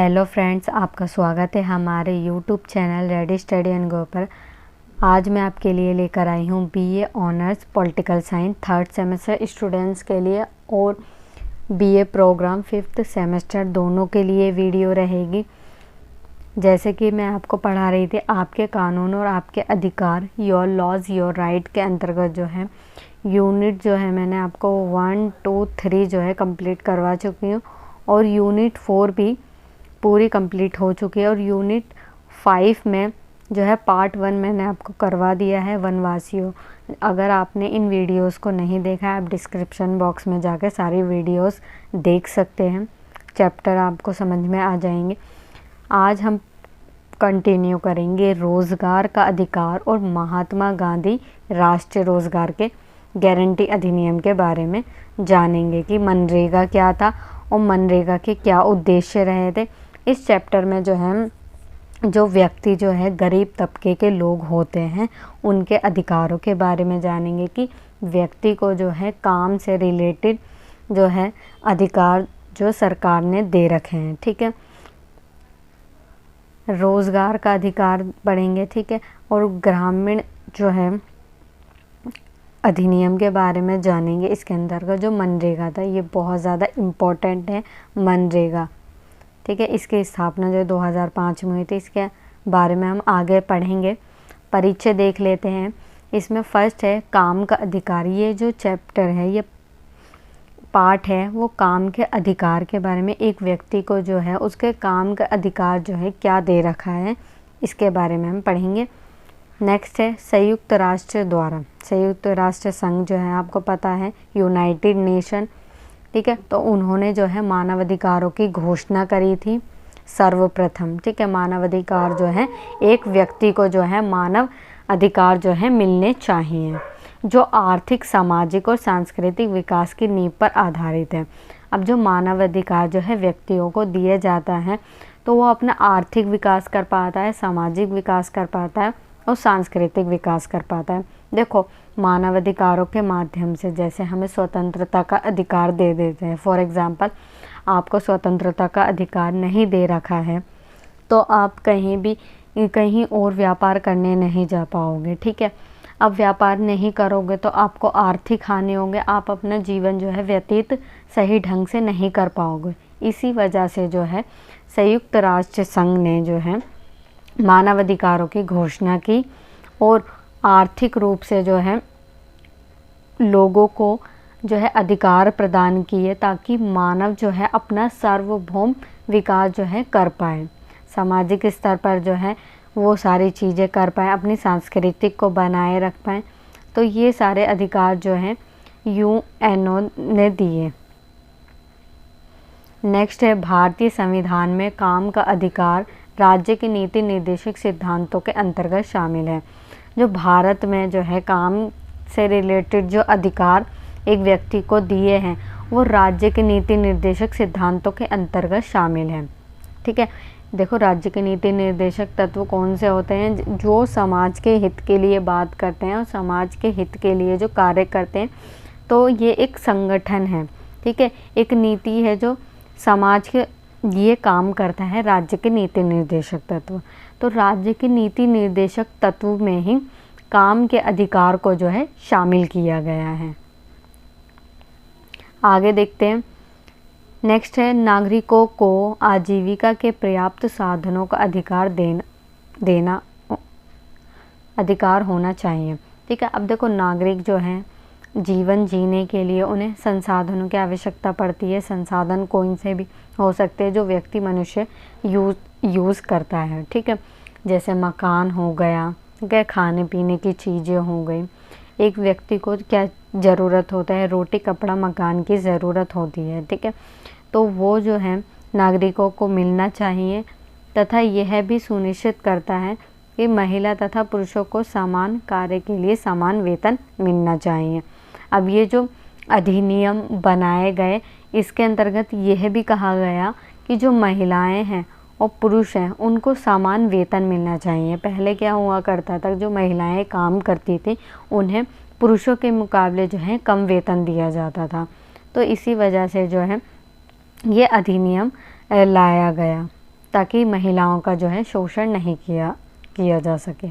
Hello friends, आपका स्वागत है हमारे YouTube channel ready steady and go पर। आज मैं आपके लिए लेकर आई हूँ BA honours political science third semester students के लिए और बीए प्रोग्राम फिफ्थ सेमेस्टर दोनों के लिए वीडियो रहेगी। जैसे कि मैं आपको पढ़ा रही थी आपके कानून और आपके अधिकार, योर लॉज योर राइट के अंतर्गत जो है यूनिट जो है मैंने आपको 1, 2, 3 जो है कंप्लीट करवा चुकी हूँ और यूनिट 4 भी पूरी कंप्लीट हो चुकी है और यूनिट 5 में जो है पार्ट 1 मैंने आपको करवा दिया है वनवासियों। अगर आपने इन वीडियोस को नहीं देखा है, आप डिस्क्रिप्शन बॉक्स में जाकर सारी वीडियोस देख सकते हैं, चैप्टर आपको समझ में आ जाएंगे। आज हम कंटिन्यू करेंगे रोज़गार का अधिकार और महात्मा गांधी राष्ट्रीय रोज़गार के गारंटी अधिनियम के बारे में जानेंगे कि मनरेगा क्या था और मनरेगा के क्या उद्देश्य रहे थे। इस चैप्टर में जो है जो व्यक्ति जो है गरीब तबके के लोग होते हैं उनके अधिकारों के बारे में जानेंगे कि व्यक्ति को जो है काम से रिलेटेड जो है अधिकार जो सरकार ने दे रखे हैं। ठीक है, रोज़गार का अधिकार पढ़ेंगे। ठीक है, और ग्रामीण जो है अधिनियम के बारे में जानेंगे। इसके अंतर्गत जो मनरेगा था ये बहुत ज़्यादा इम्पोर्टेंट है मनरेगा। ठीक है, इसकी स्थापना जो 2005 में हुई थी, इसके बारे में हम आगे पढ़ेंगे। परिचय देख लेते हैं। इसमें फर्स्ट है काम का अधिकार। ये जो चैप्टर है, ये पार्ट है वो काम के अधिकार के बारे में, एक व्यक्ति को जो है उसके काम का अधिकार जो है क्या दे रखा है इसके बारे में हम पढ़ेंगे। नेक्स्ट है संयुक्त राष्ट्र द्वारा, संयुक्त राष्ट्र संघ जो है आपको पता है यूनाइटेड नेशन। ठीक है, तो उन्होंने जो है मानवाधिकारों की घोषणा करी थी सर्वप्रथम। ठीक है, मानवाधिकार जो है एक व्यक्ति को जो है मानव अधिकार जो है मिलने चाहिए जो आर्थिक, सामाजिक और सांस्कृतिक विकास की नींव पर आधारित है। अब जो मानव अधिकार जो है व्यक्तियों को दिया जाता है तो वो अपना आर्थिक विकास कर पाता है, सामाजिक विकास कर पाता है और सांस्कृतिक विकास कर पाता है। देखो, मानवाधिकारों के माध्यम से जैसे हमें स्वतंत्रता का अधिकार दे देते हैं। फॉर एग्ज़ाम्पल, आपको स्वतंत्रता का अधिकार नहीं दे रखा है तो आप कहीं और व्यापार करने नहीं जा पाओगे। ठीक है, अब व्यापार नहीं करोगे तो आपको आर्थिक हानि होंगे, आप अपना जीवन जो है व्यतीत सही ढंग से नहीं कर पाओगे। इसी वजह से जो है संयुक्त राष्ट्र संघ ने जो है मानवाधिकारों की घोषणा की और आर्थिक रूप से जो है लोगों को जो है अधिकार प्रदान किए ताकि मानव जो है अपना सार्वभौम विकास जो है कर पाए, सामाजिक स्तर पर जो है वो सारी चीज़ें कर पाए, अपनी सांस्कृतिक को बनाए रख पाए। तो ये सारे अधिकार जो हैं यूएनओ ने दिए। नेक्स्ट है भारतीय संविधान में काम का अधिकार राज्य के नीति निर्देशक सिद्धांतों के अंतर्गत शामिल है। जो भारत में जो है काम से रिलेटेड जो अधिकार एक व्यक्ति को दिए हैं वो राज्य के नीति निर्देशक सिद्धांतों के अंतर्गत शामिल है। ठीक है, देखो राज्य के नीति निर्देशक तत्व कौन से होते हैं? जो समाज के हित के लिए बात करते हैं और समाज के हित के लिए जो कार्य करते हैं। तो ये एक संगठन है। ठीक है, एक नीति है जो समाज के ये काम करता है, राज्य के नीति निर्देशक तत्व। तो राज्य के नीति निर्देशक तत्व में ही काम के अधिकार को जो है शामिल किया गया है। आगे देखते हैं। नेक्स्ट है नागरिकों को आजीविका के पर्याप्त साधनों का अधिकार देना अधिकार होना चाहिए। ठीक है, अब देखो नागरिक जो हैं जीवन जीने के लिए उन्हें संसाधनों की आवश्यकता पड़ती है। संसाधन कोई से भी हो सकते हैं जो व्यक्ति मनुष्य यूज़ करता है। ठीक है, जैसे मकान हो गया, क्या खाने पीने की चीज़ें हो गई। एक व्यक्ति को क्या ज़रूरत होता है? रोटी, कपड़ा, मकान की ज़रूरत होती है। ठीक है, तो वो जो है नागरिकों को मिलना चाहिए तथा यह भी सुनिश्चित करता है कि महिला तथा पुरुषों को समान कार्य के लिए समान वेतन मिलना चाहिए। अब ये जो अधिनियम बनाए गए इसके अंतर्गत यह भी कहा गया कि जो महिलाएं हैं और पुरुष हैं उनको समान वेतन मिलना चाहिए। पहले क्या हुआ करता था, जो महिलाएं काम करती थी उन्हें पुरुषों के मुकाबले जो है कम वेतन दिया जाता था। तो इसी वजह से जो है ये अधिनियम लाया गया। ताकि महिलाओं का जो है शोषण नहीं किया जा सके।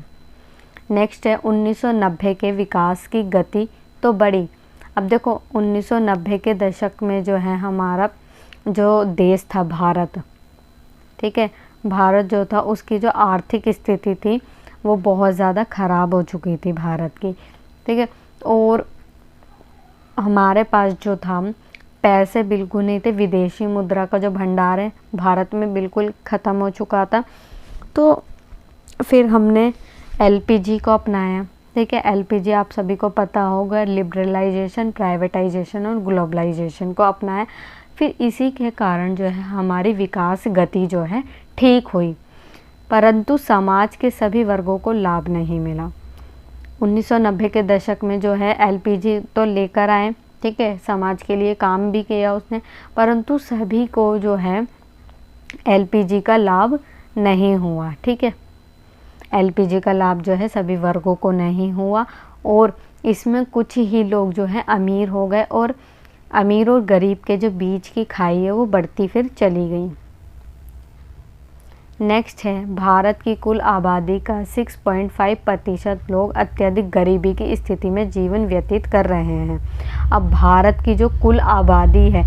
नेक्स्ट है 1990 के विकास की गति तो बढ़ी। अब देखो 1990 के दशक में जो है हमारा जो देश था भारत, ठीक है, भारत जो था उसकी जो आर्थिक स्थिति थी वो बहुत ज़्यादा ख़राब हो चुकी थी भारत की, ठीक है। और हमारे पास जो था पैसे बिल्कुल नहीं थे, विदेशी मुद्रा का जो भंडार है भारत में बिल्कुल ख़त्म हो चुका था। तो फिर हमने एलपीजी को अपनाया, ठीक है। एलपीजी आप सभी को पता होगा, लिबरलाइजेशन, प्राइवेटाइजेशन और ग्लोबलाइजेशन को अपनाया। फिर इसी के कारण जो है हमारी विकास गति जो है ठीक हुई, परंतु समाज के सभी वर्गों को लाभ नहीं मिला। 1990 के दशक में जो है एलपीजी तो लेकर आए, ठीक है, समाज के लिए काम भी किया उसने, परंतु सभी को जो है एलपीजी का लाभ नहीं हुआ, ठीक है। एलपीजी का लाभ जो है सभी वर्गों को नहीं हुआ और इसमें कुछ ही लोग जो है अमीर हो गए और अमीर और गरीब के जो बीच की खाई है वो बढ़ती फिर चली गई। नेक्स्ट है भारत की कुल आबादी का 6.5% लोग अत्यधिक गरीबी की स्थिति में जीवन व्यतीत कर रहे हैं। अब भारत की जो कुल आबादी है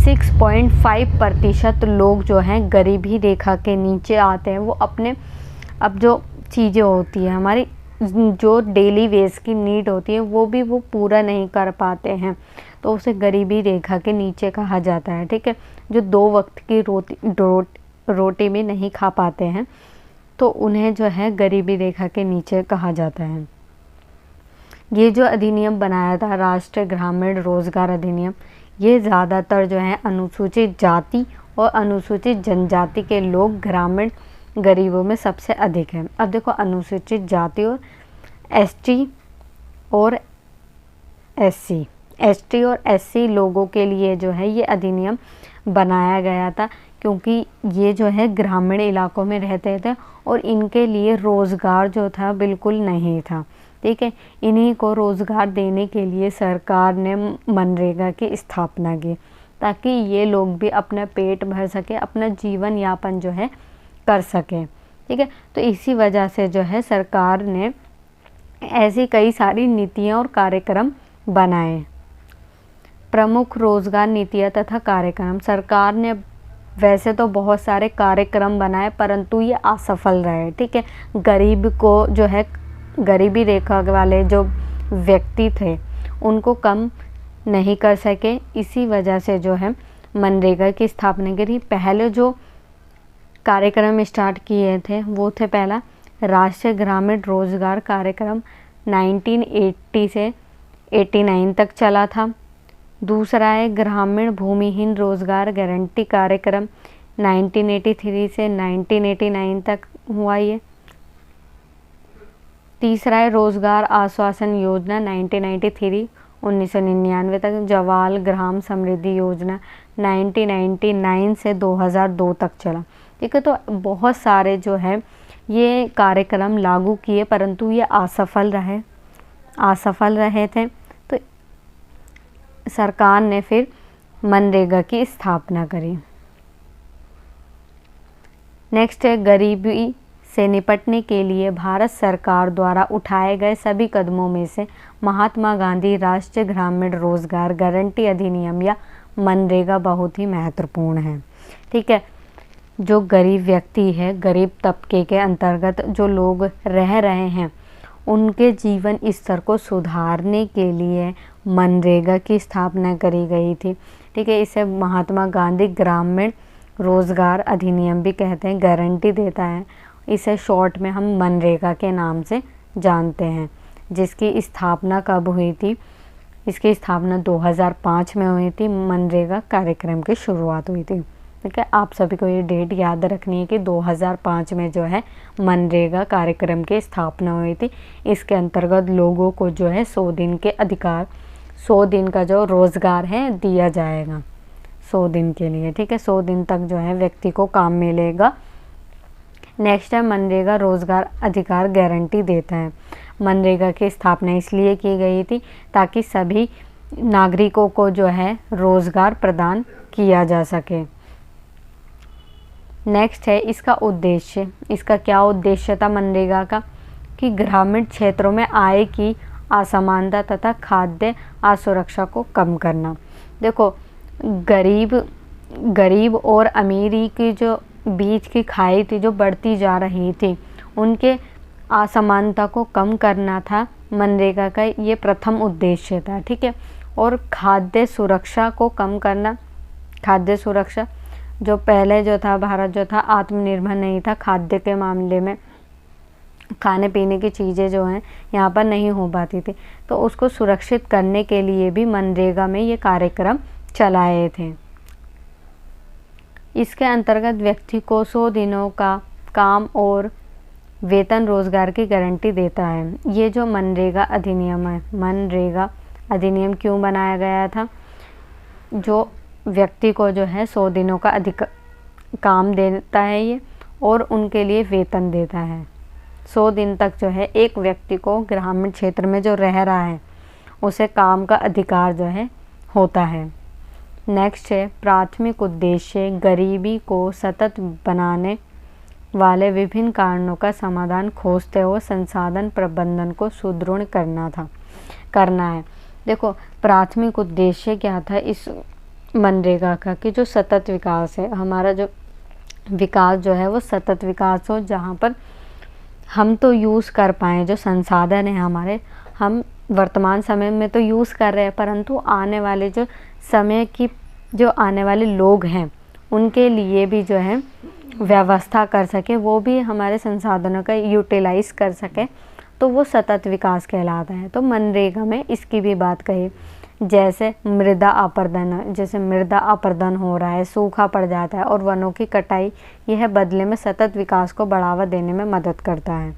6.5% लोग जो हैं गरीबी रेखा के नीचे आते हैं। वो अपने अब जो चीज़ें होती है हमारी जो डेली वेज की नीड होती है वो पूरा नहीं कर पाते हैं, तो उसे गरीबी रेखा के नीचे कहा जाता है, ठीक है। जो 2 वक्त की रोटी भी नहीं खा पाते हैं तो उन्हें जो है गरीबी रेखा के नीचे कहा जाता है। ये जो अधिनियम बनाया था राष्ट्रीय ग्रामीण रोजगार अधिनियम, ये ज़्यादातर जो है अनुसूचित जाति और अनुसूचित जनजाति के लोग ग्रामीण गरीबों में सबसे अधिक है। अब देखो अनुसूचित जाति और एसटी और एससी लोगों के लिए जो है ये अधिनियम बनाया गया था, क्योंकि ये जो है ग्रामीण इलाकों में रहते थे और इनके लिए रोज़गार जो था बिल्कुल नहीं था, ठीक है। इन्हीं को रोज़गार देने के लिए सरकार ने मनरेगा की स्थापना की ताकि ये लोग भी अपना पेट भर सके, अपना जीवन यापन जो है कर सके, ठीक है। तो इसी वजह से जो है सरकार ने ऐसी कई सारी नीतियाँ और कार्यक्रम बनाए। प्रमुख रोजगार नीतियाँ तथा कार्यक्रम, सरकार ने वैसे तो बहुत सारे कार्यक्रम बनाए परंतु ये असफल रहे, ठीक है। गरीब को जो है गरीबी रेखा वाले जो व्यक्ति थे उनको कम नहीं कर सके, इसी वजह से जो है मनरेगा की स्थापना करी। पहले जो कार्यक्रम स्टार्ट किए थे वो थे, पहला राष्ट्रीय ग्रामीण रोजगार कार्यक्रम 1980 से 89 तक चला था। दूसरा है ग्रामीण भूमिहीन रोजगार गारंटी कार्यक्रम 1983 से 1989 तक हुआ ये। तीसरा है रोजगार आश्वासन योजना 1999 तक। जवाहर ग्राम समृद्धि योजना 1999 से 2002 तक चला, ठीक है। तो बहुत सारे जो है ये कार्यक्रम लागू किए परंतु ये असफल रहे थे। तो सरकार ने फिर मनरेगा की स्थापना करी। नेक्स्ट है गरीबी से निपटने के लिए भारत सरकार द्वारा उठाए गए सभी कदमों में से महात्मा गांधी राष्ट्रीय ग्रामीण रोजगार गारंटी अधिनियम या मनरेगा बहुत ही महत्वपूर्ण है, ठीक है। जो गरीब व्यक्ति है, गरीब तबके के अंतर्गत जो लोग रह रहे हैं उनके जीवन स्तर को सुधारने के लिए मनरेगा की स्थापना करी गई थी, ठीक है। इसे महात्मा गांधी ग्रामीण रोजगार अधिनियम भी कहते हैं, गारंटी देता है। इसे शॉर्ट में हम मनरेगा के नाम से जानते हैं। जिसकी स्थापना कब हुई थी? इसकी स्थापना 2005 में हुई थी। मनरेगा कार्यक्रम की शुरुआत हुई थी, ठीक है। आप सभी को ये डेट याद रखनी है कि 2005 में जो है मनरेगा कार्यक्रम की स्थापना हुई थी। इसके अंतर्गत लोगों को जो है 100 दिन के अधिकार, 100 दिन का जो रोज़गार है दिया जाएगा 100 दिन के लिए, ठीक है। 100 दिन तक जो है व्यक्ति को काम मिलेगा। नेक्स्ट है मनरेगा रोज़गार अधिकार गारंटी देता है। मनरेगा की स्थापना इसलिए की गई थी ताकि सभी नागरिकों को जो है रोज़गार प्रदान किया जा सके। नेक्स्ट है इसका उद्देश्य। इसका क्या उद्देश्य था मनरेगा का, कि ग्रामीण क्षेत्रों में आय की असमानता तथा खाद्य असुरक्षा को कम करना। देखो, गरीब और अमीरी की जो बीच की खाई थी, जो बढ़ती जा रही थी, उनके असमानता को कम करना था मनरेगा का ये प्रथम उद्देश्य था। ठीक है। और खाद्य सुरक्षा को कम करना। खाद्य सुरक्षा, जो पहले जो था भारत जो था आत्मनिर्भर नहीं था खाद्य के मामले में, खाने पीने की चीज़ें जो हैं यहाँ पर नहीं हो पाती थी, तो उसको सुरक्षित करने के लिए भी मनरेगा में ये कार्यक्रम चलाए थे। इसके अंतर्गत व्यक्ति को 100 दिनों का काम और वेतन रोजगार की गारंटी देता है। ये जो मनरेगा अधिनियम है, मनरेगा अधिनियम क्यों बनाया गया था? जो व्यक्ति को जो है 100 दिनों का अधिक काम देता है ये, और उनके लिए वेतन देता है। 100 दिन तक जो है एक व्यक्ति को ग्रामीण क्षेत्र में जो रह रहा है उसे काम का अधिकार जो है होता है। नेक्स्ट है प्राथमिक उद्देश्य, गरीबी को सतत बनाने वाले विभिन्न कारणों का समाधान खोजते हुए संसाधन प्रबंधन को सुदृढ़ करना है। देखो, प्राथमिक उद्देश्य क्या था इस मनरेगा का, कि जो सतत विकास है, हमारा जो विकास जो है वो सतत विकास हो, जहाँ पर हम तो यूज़ कर पाएँ जो संसाधन है हमारे, हम वर्तमान समय में तो यूज़ कर रहे हैं, परंतु आने वाले जो समय की जो आने वाले लोग हैं उनके लिए भी जो है व्यवस्था कर सके, वो भी हमारे संसाधनों का यूटिलाइज कर सके, तो वो सतत विकास कहलाता है। तो मनरेगा में इसकी भी बात कही। जैसे मृदा अपरदन, जैसे मृदा अपरदन हो रहा है, सूखा पड़ जाता है और वनों की कटाई, यह बदले में सतत विकास को बढ़ावा देने में मदद करता है।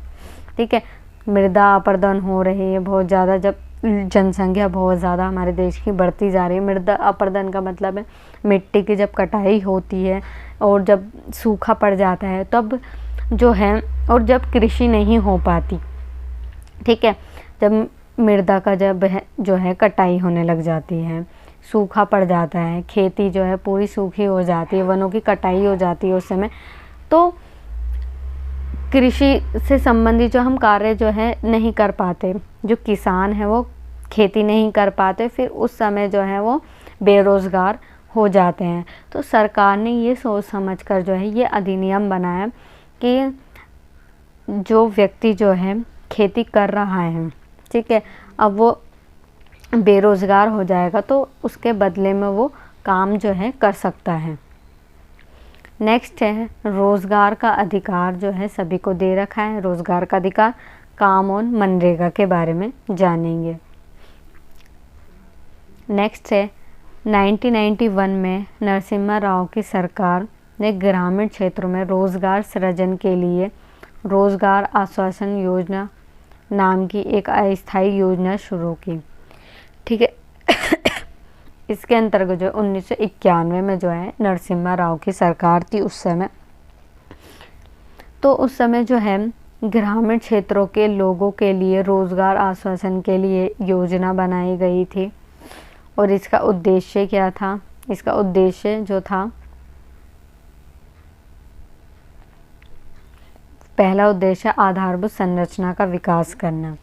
ठीक है। मृदा अपरदन हो रही है बहुत ज़्यादा, जब जनसंख्या बहुत ज़्यादा हमारे देश की बढ़ती जा रही है। मृदा अपरदन का मतलब है मिट्टी की जब कटाई होती है और जब सूखा पड़ जाता है तब जो है, और जब कृषि नहीं हो पाती, ठीक है, जब मृदा का जो है कटाई होने लग जाती है, सूखा पड़ जाता है, खेती जो है पूरी सूखी हो जाती है, वनों की कटाई हो जाती है उस समय, तो कृषि से संबंधित जो हम कार्य जो है नहीं कर पाते, जो किसान है वो खेती नहीं कर पाते, फिर उस समय जो है वो बेरोज़गार हो जाते हैं। तो सरकार ने ये सोच समझ कर जो है ये अधिनियम बनाया कि जो व्यक्ति जो है खेती कर रहा है, ठीक है, अब वो बेरोज़गार हो जाएगा तो उसके बदले में वो काम जो है कर सकता है। नेक्स्ट है रोज़गार का अधिकार जो है सभी को दे रखा है। रोज़गार का अधिकार, काम और मनरेगा के बारे में जानेंगे। नेक्स्ट है 1991 में नरसिम्हा राव की सरकार ने ग्रामीण क्षेत्रों में रोज़गार सृजन के लिए रोज़गार आश्वासन योजना नाम की एक अस्थायी योजना शुरू की। ठीक है। इसके अंतर्गत जो 1991 में जो है नरसिम्हा राव की सरकार थी उस समय, तो उस समय जो है ग्रामीण क्षेत्रों के लोगों के लिए रोज़गार आश्वासन के लिए योजना बनाई गई थी। और इसका उद्देश्य क्या था? इसका उद्देश्य जो था, पहला उद्देश्य आधारभूत संरचना का विकास करना।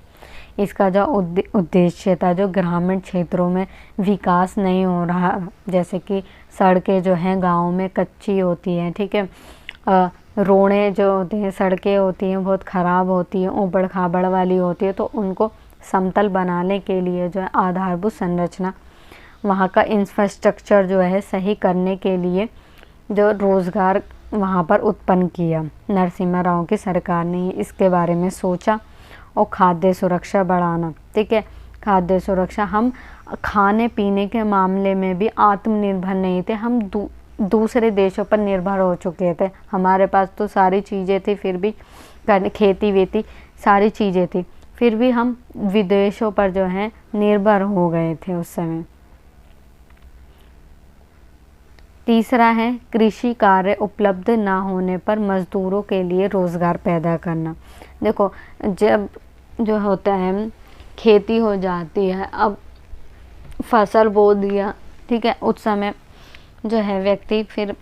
इसका जो उद्देश्य था, जो ग्रामीण क्षेत्रों में विकास नहीं हो रहा, जैसे कि सड़कें जो हैं गाँव में कच्ची होती हैं, ठीक है, रोड़ें जो होती हैं, सड़कें होती हैं बहुत ख़राब होती हैं, ऊबड़ खाबड़ वाली होती है, तो उनको समतल बनाने के लिए जो है आधारभूत संरचना, वहाँ का इंफ्रास्ट्रक्चर जो है सही करने के लिए जो रोज़गार वहाँ पर उत्पन्न किया। नरसिम्हा राव की सरकार ने इसके बारे में सोचा। और खाद्य सुरक्षा बढ़ाना, ठीक है, खाद्य सुरक्षा, हम खाने पीने के मामले में भी आत्मनिर्भर नहीं थे, हम दूसरे देशों पर निर्भर हो चुके थे। हमारे पास तो सारी चीज़ें थी, फिर भी खेती वेती सारी चीज़ें थी, फिर भी हम विदेशों पर जो है निर्भर हो गए थे उस समय। तीसरा है कृषि कार्य उपलब्ध ना होने पर मजदूरों के लिए रोज़गार पैदा करना। देखो, जब जो होता है खेती हो जाती है, अब फसल बो दिया, ठीक है, उस समय जो है व्यक्ति फिर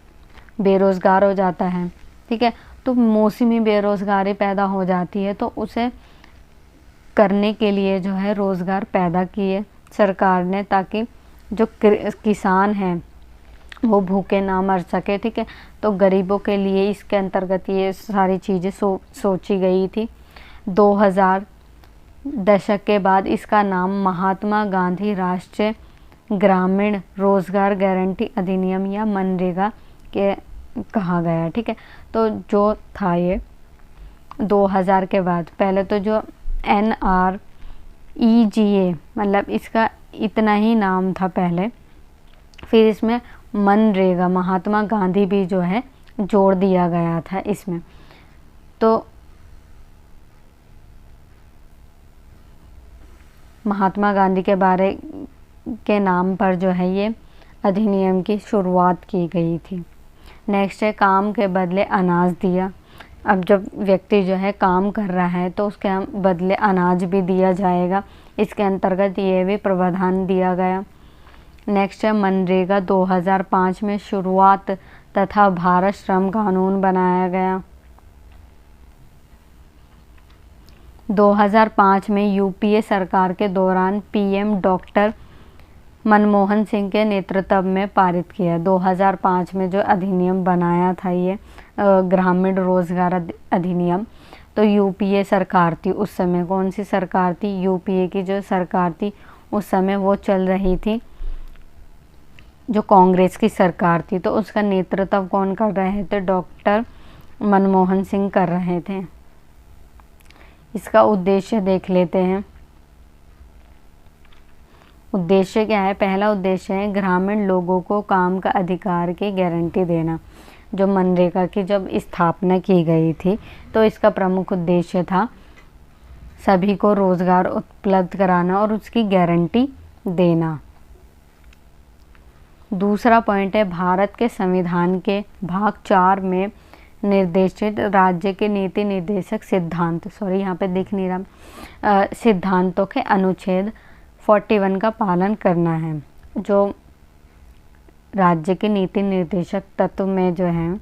बेरोज़गार हो जाता है, ठीक है, तो मौसमी बेरोज़गारी पैदा हो जाती है, तो उसे करने के लिए जो है रोज़गार पैदा किए सरकार ने, ताकि जो किसान हैं वो भूखे ना मर सके, ठीक है। तो गरीबों के लिए इसके अंतर्गत ये सारी चीज़ें सोची गई थी। 2000 दशक के बाद इसका नाम महात्मा गांधी राष्ट्रीय ग्रामीण रोज़गार गारंटी अधिनियम या मनरेगा के कहा गया, ठीक है। तो जो था ये 2000 के बाद, पहले तो जो NREGA मतलब इसका इतना ही नाम था पहले, फिर इसमें मनरेगा महात्मा गांधी भी जो है जोड़ दिया गया था इसमें। तो महात्मा गांधी के बारे के नाम पर जो है ये अधिनियम की शुरुआत की गई थी। नेक्स्ट है काम के बदले अनाज दिया। अब जब व्यक्ति जो है काम कर रहा है तो उसके बदले अनाज भी दिया जाएगा, इसके अंतर्गत ये भी प्रावधान दिया गया। नेक्स्ट है मनरेगा 2005 में शुरुआत तथा भारत श्रम कानून बनाया गया। 2005 में यूपीए सरकार के दौरान PM डॉक्टर मनमोहन सिंह के नेतृत्व में पारित किया। 2005 में जो अधिनियम बनाया था ये ग्रामीण रोजगार अधिनियम, तो यूपीए सरकार थी उस समय। कौन सी सरकार थी? यूपीए की जो सरकार थी उस समय वो चल रही थी, जो कांग्रेस की सरकार थी। तो उसका नेतृत्व कौन कर रहे थे? डॉक्टर मनमोहन सिंह कर रहे थे। इसका उद्देश्य देख लेते हैं। उद्देश्य क्या है? पहला उद्देश्य है ग्रामीण लोगों को काम का अधिकार की गारंटी देना। जो मनरेगा की जब स्थापना की गई थी तो इसका प्रमुख उद्देश्य था सभी को रोजगार उपलब्ध कराना और उसकी गारंटी देना। दूसरा पॉइंट है भारत के संविधान के भाग 4 में निर्देशित राज्य के नीति निर्देशक सिद्धांत, सॉरी यहाँ पे दिख नहीं रहा, सिद्धांतों के अनुच्छेद 41 का पालन करना है। जो राज्य के नीति निर्देशक तत्व में जो है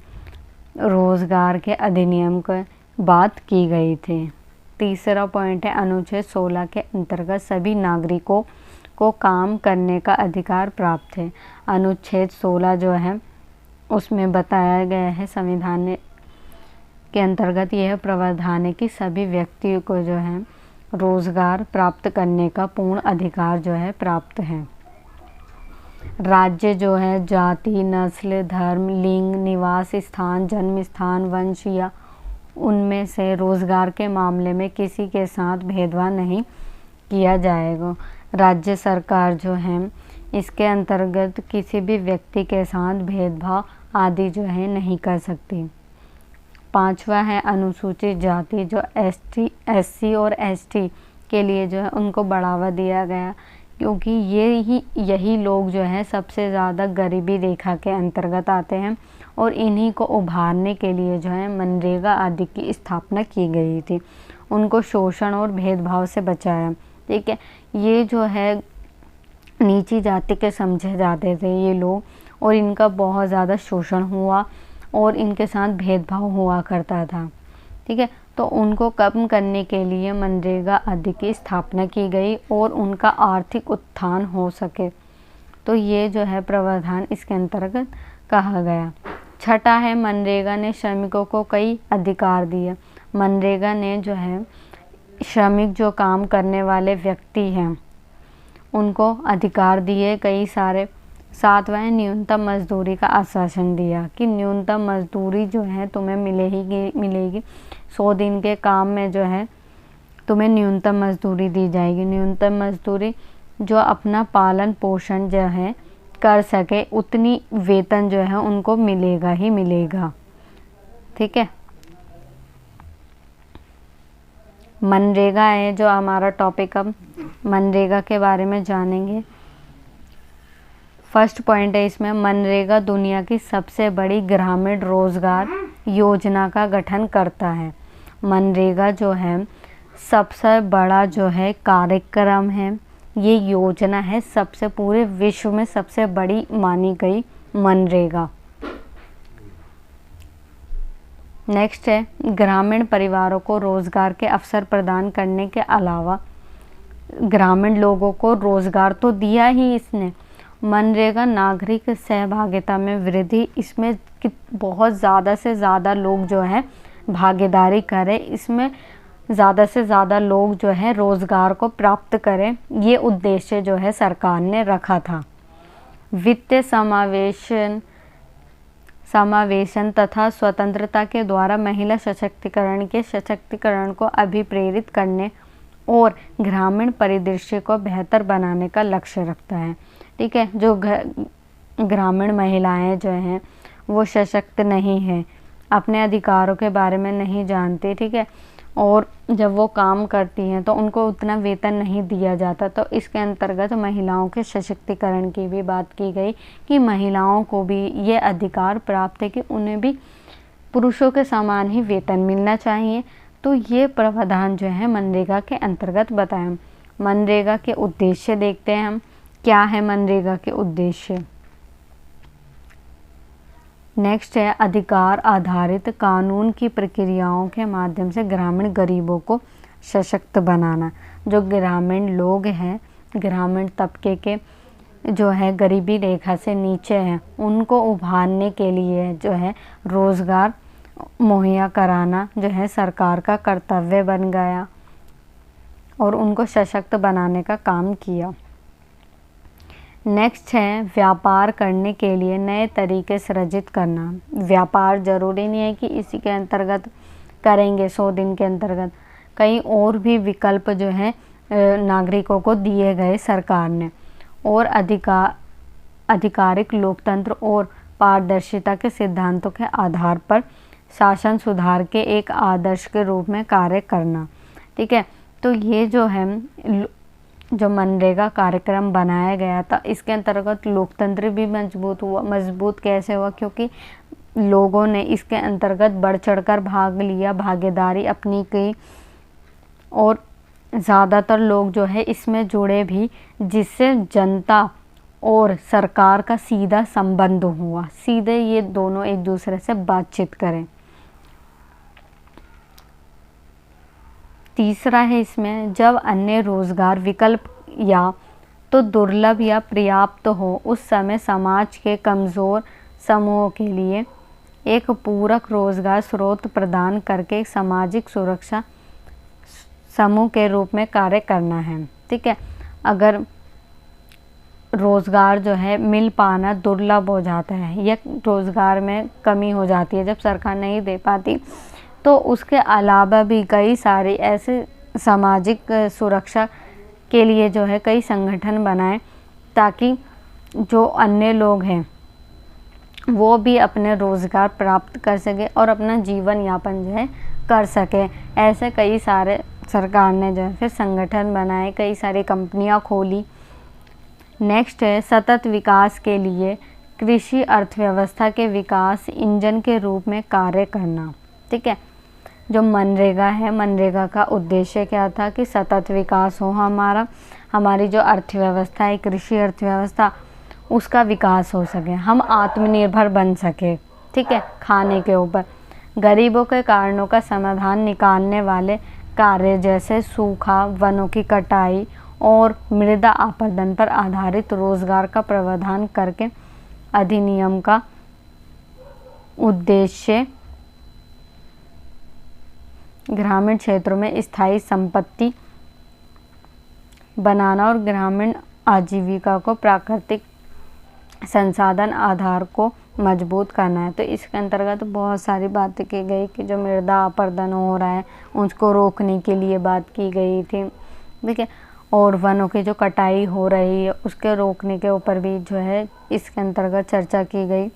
रोजगार के अधिनियम की बात की गई थी। तीसरा पॉइंट है अनुच्छेद 16 के अंतर्गत सभी नागरिकों को काम करने का अधिकार प्राप्त है। अनुच्छेद 16 जो है उसमें बताया गया है संविधान के अंतर्गत यह प्रावधान है कि सभी व्यक्तियों को जो है रोजगार प्राप्त करने का पूर्ण अधिकार जो है प्राप्त है। राज्य जो है जाति, नस्ल, धर्म, लिंग, निवास स्थान, जन्म स्थान, वंश या उनमें से रोजगार के मामले में किसी के साथ भेदभाव नहीं किया जाएगा। राज्य सरकार जो है इसके अंतर्गत किसी भी व्यक्ति के साथ भेदभाव आदि जो है नहीं कर सकती। पांचवा है अनुसूचित जाति, जो SC और ST के लिए जो है उनको बढ़ावा दिया गया, क्योंकि यही लोग जो है सबसे ज़्यादा गरीबी रेखा के अंतर्गत आते हैं और इन्हीं को उभारने के लिए जो है मनरेगा आदि की स्थापना की गई थी। उनको शोषण और भेदभाव से बचाया, ठीक है। ये जो है नीची जाति के समझे जाते थे ये लोग, और इनका बहुत ज़्यादा शोषण हुआ और इनके साथ भेदभाव हुआ करता था, ठीक है। तो उनको कम करने के लिए मनरेगा आदि की स्थापना की गई और उनका आर्थिक उत्थान हो सके, तो ये जो है प्रावधान इसके अंतर्गत कहा गया। छठा है मनरेगा ने श्रमिकों को कई अधिकार दिए। मनरेगा ने जो है श्रमिक जो काम करने वाले व्यक्ति हैं उनको अधिकार दिए कई सारे। सातवां है न्यूनतम मजदूरी का आश्वासन दिया कि न्यूनतम मजदूरी जो है तुम्हें मिलेगी 100 दिन के काम में जो है तुम्हें न्यूनतम मजदूरी दी जाएगी। न्यूनतम मजदूरी जो अपना पालन पोषण जो है कर सके उतनी वेतन जो है उनको मिलेगा ही मिलेगा, ठीक है। मनरेगा है जो हमारा टॉपिक, अब मनरेगा के बारे में जानेंगे। फर्स्ट पॉइंट है इसमें, मनरेगा दुनिया की सबसे बड़ी ग्रामीण रोजगार योजना का गठन करता है। मनरेगा जो है सबसे बड़ा जो है कार्यक्रम है, ये योजना है, सबसे पूरे विश्व में सबसे बड़ी मानी गई मनरेगा। नेक्स्ट है ग्रामीण परिवारों को रोजगार के अवसर प्रदान करने के अलावा ग्रामीण लोगों को रोजगार तो दिया ही इसने, मनरेगा नागरिक सहभागिता में वृद्धि, इसमें बहुत ज़्यादा से ज़्यादा लोग जो है भागीदारी करें, इसमें ज़्यादा से ज़्यादा लोग जो है रोज़गार को प्राप्त करें, ये उद्देश्य जो है सरकार ने रखा था। वित्तीय समावेशन तथा स्वतंत्रता के द्वारा महिला सशक्तिकरण को अभिप्रेरित करने और ग्रामीण परिदृश्य को बेहतर बनाने का लक्ष्य रखता है। ठीक है, जो ग्रामीण महिलाएं जो हैं वो सशक्त नहीं हैं, अपने अधिकारों के बारे में नहीं जानती, ठीक है, और जब वो काम करती हैं तो उनको उतना वेतन नहीं दिया जाता। तो इसके अंतर्गत महिलाओं के सशक्तिकरण की भी बात की गई कि महिलाओं को भी ये अधिकार प्राप्त है कि उन्हें भी पुरुषों के समान ही वेतन मिलना चाहिए। तो ये प्रावधान जो है मनरेगा के अंतर्गत बताएं। मनरेगा के उद्देश्य देखते हैं हम, क्या है मनरेगा के उद्देश्य। नेक्स्ट है अधिकार आधारित कानून की प्रक्रियाओं के माध्यम से ग्रामीण गरीबों को सशक्त बनाना। जो ग्रामीण लोग हैं, ग्रामीण तबके के जो है गरीबी रेखा से नीचे हैं, उनको उभारने के लिए जो है रोज़गार मुहैया कराना जो है सरकार का कर्तव्य बन गया और उनको सशक्त बनाने का काम किया। नेक्स्ट है व्यापार करने के लिए नए तरीके सृजित करना। व्यापार जरूरी नहीं है कि इसी के अंतर्गत करेंगे 100 दिन के अंतर्गत, कई और भी विकल्प जो है नागरिकों को दिए गए सरकार ने। और आधिकारिक लोकतंत्र और पारदर्शिता के सिद्धांतों के आधार पर शासन सुधार के एक आदर्श के रूप में कार्य करना। ठीक है, तो ये जो है जो मनरेगा कार्यक्रम बनाया गया था, इसके अंतर्गत लोकतंत्र भी मजबूत हुआ। मजबूत कैसे हुआ? क्योंकि लोगों ने इसके अंतर्गत बढ़ चढ़कर भाग लिया, भागीदारी अपनी की और ज़्यादातर लोग जो है इसमें जुड़े भी, जिससे जनता और सरकार का सीधा संबंध हुआ, सीधे ये दोनों एक दूसरे से बातचीत करें। तीसरा है इसमें, जब अन्य रोजगार विकल्प या तो दुर्लभ या पर्याप्त हो, उस समय समाज के कमज़ोर समूहों के लिए एक पूरक रोजगार स्रोत प्रदान करके एक सामाजिक सुरक्षा समूह के रूप में कार्य करना है। ठीक है, अगर रोज़गार जो है मिल पाना दुर्लभ हो जाता है या रोज़गार में कमी हो जाती है, जब सरकार नहीं दे पाती, तो उसके अलावा भी कई सारे ऐसे सामाजिक सुरक्षा के लिए जो है कई संगठन बनाएं, ताकि जो अन्य लोग हैं वो भी अपने रोज़गार प्राप्त कर सके और अपना जीवन यापन जो है कर सके। ऐसे कई सारे सरकार ने जो है फिर संगठन बनाए, कई सारी कंपनियां खोली। नेक्स्ट है सतत विकास के लिए कृषि अर्थव्यवस्था के विकास इंजन के रूप में कार्य करना। ठीक है, जो मनरेगा है, मनरेगा का उद्देश्य क्या था कि सतत विकास हो हमारी जो अर्थव्यवस्था है, कृषि अर्थव्यवस्था, उसका विकास हो सके, हम आत्मनिर्भर बन सके। ठीक है, खाने के ऊपर गरीबों के कारणों का समाधान निकालने वाले कार्य जैसे सूखा, वनों की कटाई और मृदा अपरदन पर आधारित रोजगार का प्रावधान करके अधिनियम का उद्देश्य ग्रामीण क्षेत्रों में स्थायी संपत्ति बनाना और ग्रामीण आजीविका को प्राकृतिक संसाधन आधार को मजबूत करना है। तो इसके अंतर्गत बहुत सारी बातें की गई कि जो मृदा अपरदन हो रहा है उसको रोकने के लिए बात की गई थी। ठीक है, और वनों की जो कटाई हो रही है उसके रोकने के ऊपर भी जो है इसके अंतर्गत चर्चा की गई।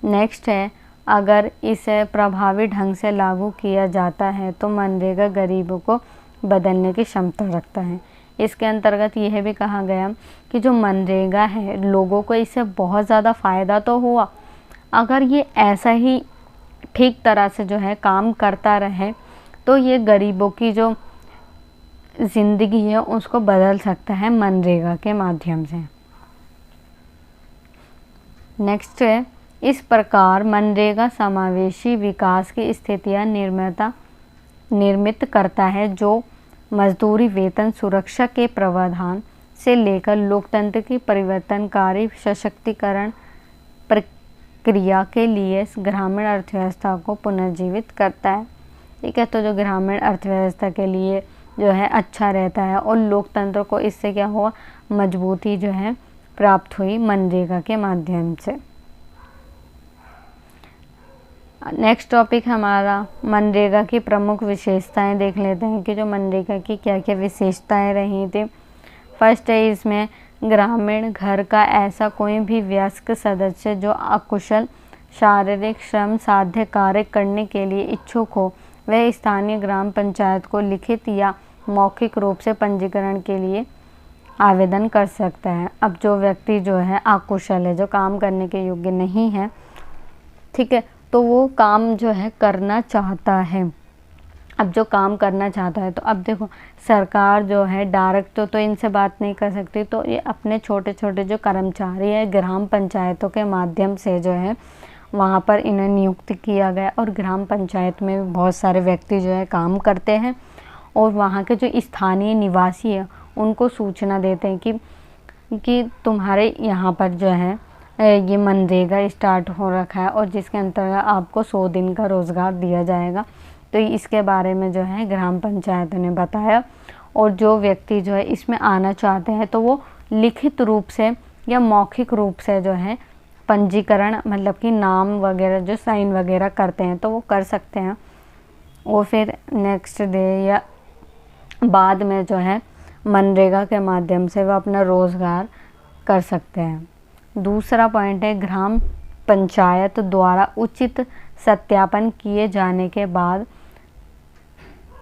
नेक्स्ट है, अगर इसे प्रभावी ढंग से लागू किया जाता है तो मनरेगा गरीबों को बदलने की क्षमता रखता है। इसके अंतर्गत यह भी कहा गया कि जो मनरेगा है, लोगों को इससे बहुत ज़्यादा फ़ायदा तो हुआ, अगर ये ऐसा ही ठीक तरह से जो है काम करता रहे तो ये गरीबों की जो ज़िंदगी है उसको बदल सकता है मनरेगा के माध्यम से। नेक्स्ट है, इस प्रकार मनरेगा समावेशी विकास की स्थितियाँ निर्मित करता है, जो मजदूरी, वेतन, सुरक्षा के प्रावधान से लेकर लोकतंत्र की परिवर्तनकारी सशक्तिकरण प्रक्रिया के लिए ग्रामीण अर्थव्यवस्था को पुनर्जीवित करता है। ठीक है, तो जो ग्रामीण अर्थव्यवस्था के लिए जो है अच्छा रहता है और लोकतंत्र को इससे क्या हुआ, मजबूती जो है प्राप्त हुई मनरेगा के माध्यम से। नेक्स्ट टॉपिक हमारा मनरेगा की प्रमुख विशेषताएं देख लेते हैं कि जो मनरेगा की क्या क्या विशेषताएं रही थी। फर्स्ट है इसमें ग्रामीण घर का ऐसा कोई भी वयस्क सदस्य जो अकुशल शारीरिक श्रम साध्य कार्य करने के लिए इच्छुक हो, वह स्थानीय ग्राम पंचायत को लिखित या मौखिक रूप से पंजीकरण के लिए आवेदन कर सकता है। अब जो व्यक्ति जो है अकुशल है, जो काम करने के योग्य नहीं है, ठीक है, तो वो काम जो है करना चाहता है। अब जो काम करना चाहता है, तो अब देखो सरकार जो है डायरेक्ट तो इनसे बात नहीं कर सकती, तो ये अपने छोटे छोटे जो कर्मचारी है ग्राम पंचायतों के माध्यम से जो है वहाँ पर इन्हें नियुक्त किया गया। और ग्राम पंचायत में बहुत सारे व्यक्ति जो है काम करते हैं और वहाँ के जो स्थानीय निवासी है उनको सूचना देते हैं कि तुम्हारे यहाँ पर जो है ये मनरेगा स्टार्ट हो रखा है और जिसके अंतर्गत आपको 100 दिन का रोज़गार दिया जाएगा। तो इसके बारे में जो है ग्राम पंचायत ने बताया। और जो व्यक्ति जो है इसमें आना चाहते हैं तो वो लिखित रूप से या मौखिक रूप से जो है पंजीकरण, मतलब कि नाम वगैरह जो साइन वगैरह करते हैं तो वो कर सकते हैं। और फिर नेक्स्ट डे या बाद में जो है मनरेगा के माध्यम से वो अपना रोज़गार कर सकते हैं। दूसरा पॉइंट है ग्राम पंचायत द्वारा उचित सत्यापन किए जाने के बाद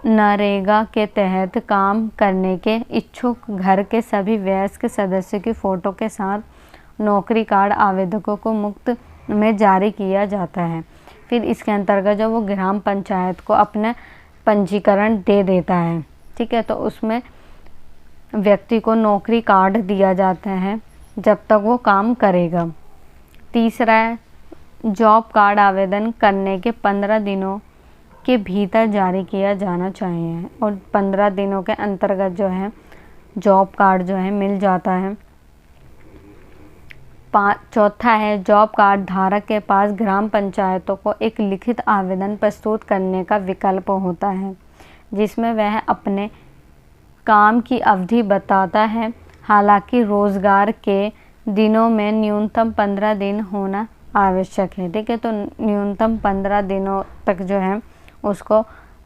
नरेगा के तहत काम करने के इच्छुक घर के सभी वयस्क सदस्य की फ़ोटो के साथ नौकरी कार्ड आवेदकों को मुफ्त में जारी किया जाता है। फिर इसके अंतर्गत जब वो ग्राम पंचायत को अपना पंजीकरण दे देता है, ठीक है, तो उसमें व्यक्ति को नौकरी कार्ड दिया जाता है जब तक वो काम करेगा। तीसरा है जॉब कार्ड आवेदन करने के 15 दिनों के भीतर जारी किया जाना चाहिए और 15 दिनों के अंतर्गत जो है जॉब कार्ड जो है मिल जाता है। चौथा है जॉब कार्ड धारक के पास ग्राम पंचायतों को एक लिखित आवेदन प्रस्तुत करने का विकल्प होता है जिसमें वह अपने काम की अवधि बताता है। हालांकि रोज़गार के दिनों में न्यूनतम 15 दिन होना आवश्यक है। ठीक है, तो न्यूनतम 15 दिनों तक जो है उसको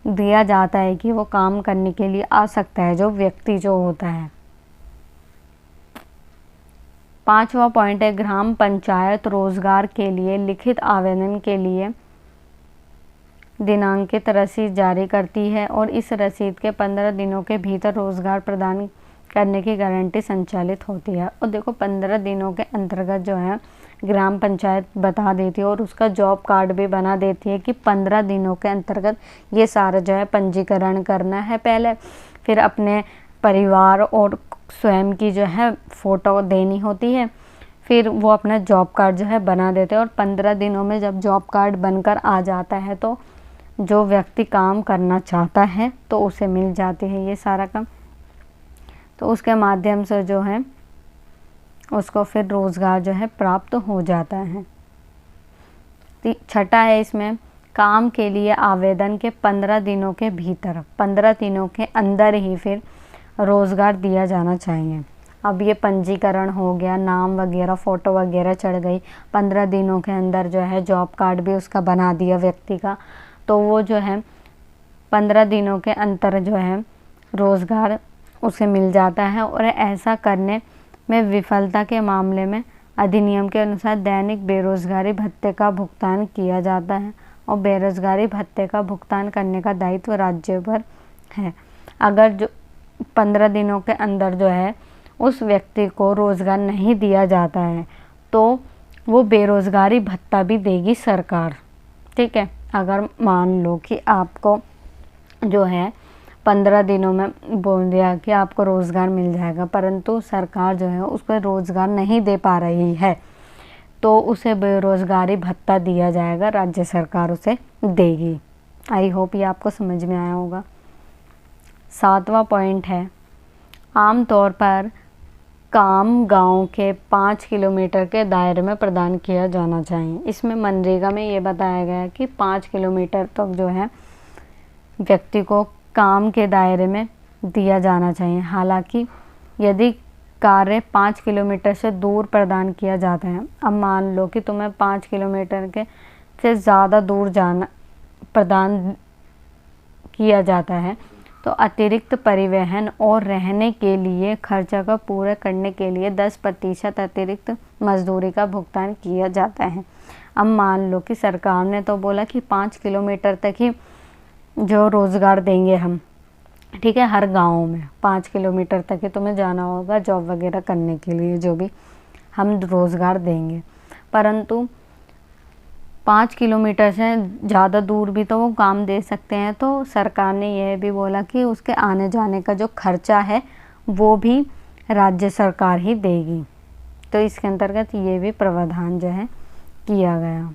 दिया जाता है कि वो काम करने के लिए आ सकता है, जो व्यक्ति जो होता है। पांचवा पॉइंट है ग्राम पंचायत रोजगार के लिए लिखित आवेदन के लिए दिनांकित रसीद जारी करती है और इस रसीद के 15 दिनों के भीतर रोजगार प्रदान करने की गारंटी संचालित होती है। और देखो 15 दिनों के अंतर्गत जो है ग्राम पंचायत बता देती है और उसका जॉब कार्ड भी बना देती है कि 15 दिनों के अंतर्गत ये सारा जो है पंजीकरण करना है पहले, फिर अपने परिवार और स्वयं की जो है फ़ोटो देनी होती है, फिर वो अपना जॉब कार्ड जो है बना देते हैं और 15 दिनों में जब जॉब कार्ड बनकर आ जाता है तो जो व्यक्ति काम करना चाहता है तो उसे मिल जाती है ये सारा काम। तो उसके माध्यम से जो है उसको फिर रोज़गार जो है प्राप्त हो जाता है। छठा है इसमें काम के लिए आवेदन के 15 दिनों के भीतर 15 दिनों के अंदर ही फिर रोज़गार दिया जाना चाहिए। अब ये पंजीकरण हो गया, नाम वगैरह फ़ोटो वगैरह चढ़ गई, 15 दिनों के अंदर जो है जॉब कार्ड भी उसका बना दिया व्यक्ति का, तो वो जो है 15 दिनों के अंतर जो है रोज़गार उसे मिल जाता है। और ऐसा करने में विफलता के मामले में अधिनियम के अनुसार दैनिक बेरोज़गारी भत्ते का भुगतान किया जाता है और बेरोज़गारी भत्ते का भुगतान करने का दायित्व राज्य पर है। अगर जो 15 दिनों के अंदर जो है उस व्यक्ति को रोज़गार नहीं दिया जाता है तो वो बेरोज़गारी भत्ता भी देगी सरकार। ठीक है, अगर मान लो कि आपको जो है 15 दिनों में बोल दिया कि आपको रोज़गार मिल जाएगा, परंतु सरकार जो है उस पर रोज़गार नहीं दे पा रही है, तो तो उसे बेरोज़गारी भत्ता दिया जाएगा, राज्य सरकार उसे देगी। आई होप ये आपको समझ में आया होगा। 7वां पॉइंट है, आमतौर पर काम गांव के 5 किलोमीटर के दायरे में प्रदान किया जाना चाहिए। इसमें मनरेगा में ये बताया गया है कि 5 किलोमीटर तक जो है व्यक्ति को काम के दायरे में दिया जाना चाहिए। हालांकि यदि कार्य 5 किलोमीटर से दूर प्रदान किया जाता है, अब मान लो कि तुम्हें 5 किलोमीटर के से ज़्यादा दूर जाना प्रदान किया जाता है, तो अतिरिक्त परिवहन और रहने के लिए खर्चा का पूरा करने के लिए 10% अतिरिक्त मजदूरी का भुगतान किया जाता है। अब मान लो कि सरकार ने तो बोला कि 5 किलोमीटर तक ही जो रोज़गार देंगे हम, ठीक है, हर गांव में 5 किलोमीटर तक ही तुम्हें जाना होगा जॉब वगैरह करने के लिए, जो भी हम रोज़गार देंगे। परंतु 5 किलोमीटर से ज़्यादा दूर भी तो वो काम दे सकते हैं, तो सरकार ने यह भी बोला कि उसके आने जाने का जो खर्चा है वो भी राज्य सरकार ही देगी। तो इसके अंतर्गत ये भी प्रावधान जो है किया गया।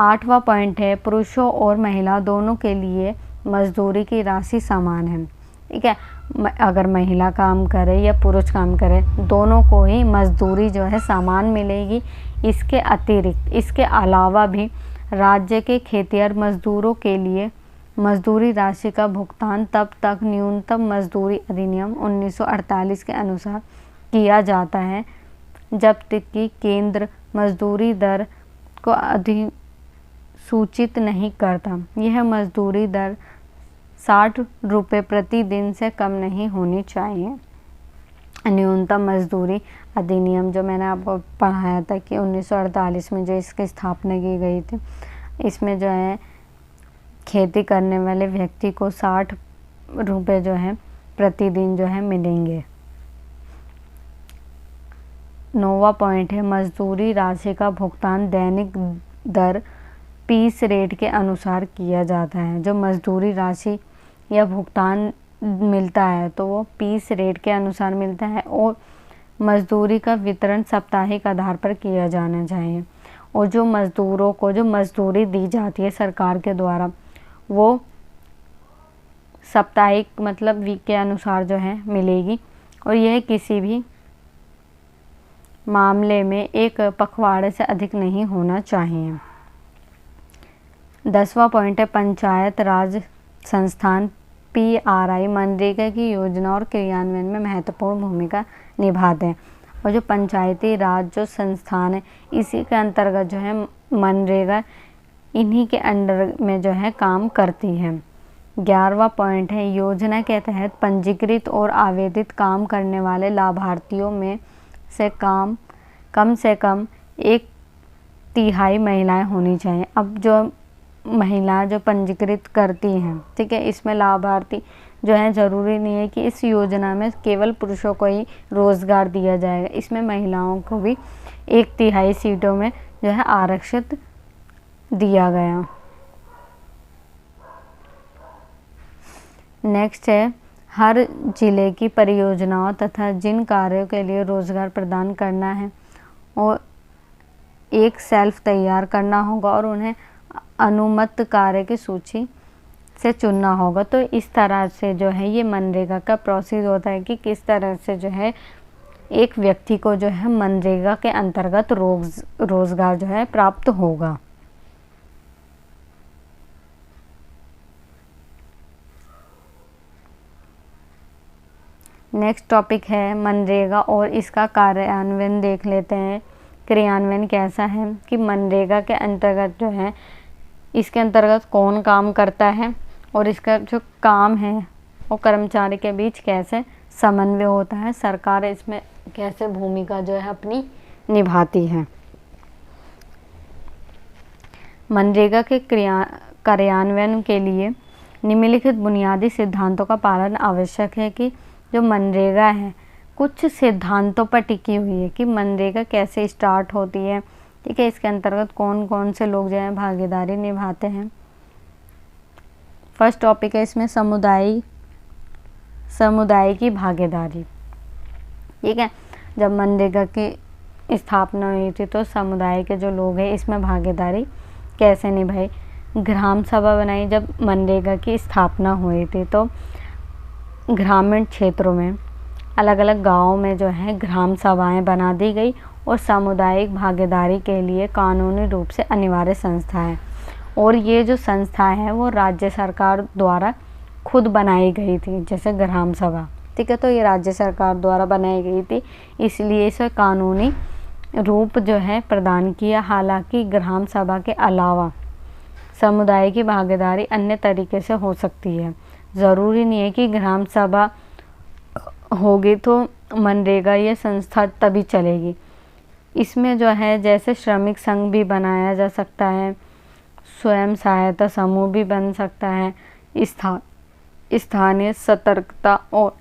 8वां पॉइंट है, पुरुषों और महिला दोनों के लिए मजदूरी की राशि समान है। ठीक है, अगर महिला काम करे या पुरुष काम करे, दोनों को ही मजदूरी जो है समान मिलेगी। इसके अतिरिक्त, इसके अलावा भी राज्य के खेतिहर मजदूरों के लिए मजदूरी राशि का भुगतान तब तक न्यूनतम मजदूरी अधिनियम 1948 के अनुसार किया जाता है जब तक कि केंद्र मजदूरी दर को अधिसूचित नहीं करता। यह मजदूरी दर 60 रुपये प्रति दिन से कम नहीं होनी चाहिए। न्यूनतम मजदूरी अधिनियम जो मैंने आपको पढ़ाया था कि 1948 में जो इसकी स्थापना की गई थी, इसमें जो है खेती करने वाले व्यक्ति को 60 रुपये जो है प्रतिदिन जो है मिलेंगे। 9वां पॉइंट है, मजदूरी राशि का भुगतान दैनिक दर पीस रेट के अनुसार किया जाता है। जो मजदूरी राशि या भुगतान मिलता है तो वो पीस रेट के अनुसार मिलता है और मजदूरी का वितरण साप्ताहिक आधार पर किया जाना चाहिए। और जो मजदूरों को जो मजदूरी दी जाती है सरकार के द्वारा, वो साप्ताहिक मतलब वीक के अनुसार जो है मिलेगी और यह किसी भी मामले में एक पखवाड़े से अधिक नहीं होना चाहिए। 10वां पॉइंट है, पंचायत राज संस्थान PRI मनरेगा की योजना और क्रियान्वयन में महत्वपूर्ण भूमिका निभाते हैं। और जो पंचायती राज जो संस्थान है, इसी के अंतर्गत जो है मनरेगा इन्हीं के अंडर में जो है काम करती है। 11वां पॉइंट है, योजना के तहत पंजीकृत और आवेदित काम करने वाले लाभार्थियों में से कम से कम 1/3 महिलाएं होनी चाहिए। अब जो महिलाएं जो पंजीकृत करती हैं, ठीक है, इसमें लाभार्थी जो है ज़रूरी नहीं है कि इस योजना में केवल पुरुषों को ही रोज़गार दिया जाएगा, इसमें महिलाओं को भी 1/3 सीटों में जो है आरक्षित दिया गया। नेक्स्ट है, हर जिले की परियोजनाओं तथा जिन कार्यों के लिए रोज़गार प्रदान करना है और एक सेल्फ तैयार करना होगा और उन्हें अनुमत कार्य की सूची से चुनना होगा। तो इस तरह से जो है ये मनरेगा का प्रोसेस होता है कि किस तरह से जो है एक व्यक्ति को जो है मनरेगा के अंतर्गत रोज़गार जो है प्राप्त होगा। नेक्स्ट टॉपिक है मनरेगा और इसका कार्यान्वयन देख लेते हैं। क्रियान्वयन कैसा है कि मनरेगा के अंतर्गत जो है इसके अंतर्गत कौन काम करता है और इसका जो काम है वो कर्मचारी के बीच कैसे समन्वय होता है, सरकार इसमें कैसे भूमिका जो है अपनी निभाती है। मनरेगा के कार्यान्वयन के लिए निम्नलिखित बुनियादी सिद्धांतों का पालन आवश्यक है कि जो मनरेगा है कुछ सिद्धांतों पर टिकी हुई है कि मनरेगा कैसे स्टार्ट होती है, ठीक है, इसके अंतर्गत कौन कौन से लोग जो है भागीदारी निभाते हैं। फर्स्ट टॉपिक है इसमें समुदाय की भागीदारी। ठीक है, जब मनरेगा की स्थापना हुई थी तो समुदाय के जो लोग हैं इसमें भागीदारी कैसे निभाई। ग्राम सभा बनाई। जब मनरेगा की स्थापना हुई थी तो ग्रामीण क्षेत्रों में अलग अलग गाँव में जो है ग्राम सभाएं बना दी गई और सामुदायिक भागीदारी के लिए कानूनी रूप से अनिवार्य संस्था है। और ये जो संस्था है वो राज्य सरकार द्वारा खुद बनाई गई थी, जैसे ग्राम सभा, ठीक है। तो ये राज्य सरकार द्वारा बनाई गई थी, इसलिए इसे कानूनी रूप जो है प्रदान किया। हालांकि ग्राम सभा के अलावा समुदाय की भागीदारी अन्य तरीके से हो सकती है। ज़रूरी नहीं है कि ग्राम सभा होगी तो मनरेगा ये संस्था तभी चलेगी। इसमें जो है जैसे श्रमिक संघ भी बनाया जा सकता है, स्वयं सहायता समूह भी बन सकता है, स्थानीय सतर्कता और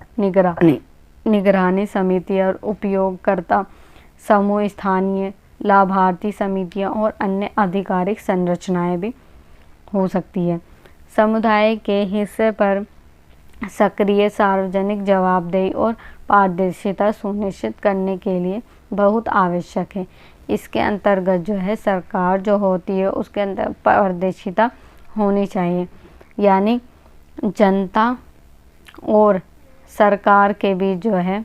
निगरानी समिति और उपयोगकर्ता समूह, स्थानीय लाभार्थी समितियां और अन्य आधिकारिक संरचनाएं भी हो सकती है। समुदाय के हिस्से पर सक्रिय सार्वजनिक जवाबदेही और पारदर्शिता सुनिश्चित करने के लिए बहुत आवश्यक है। इसके अंतर्गत जो है सरकार जो होती है उसके अंदर पारदर्शिता होनी चाहिए, यानी जनता और सरकार के बीच जो है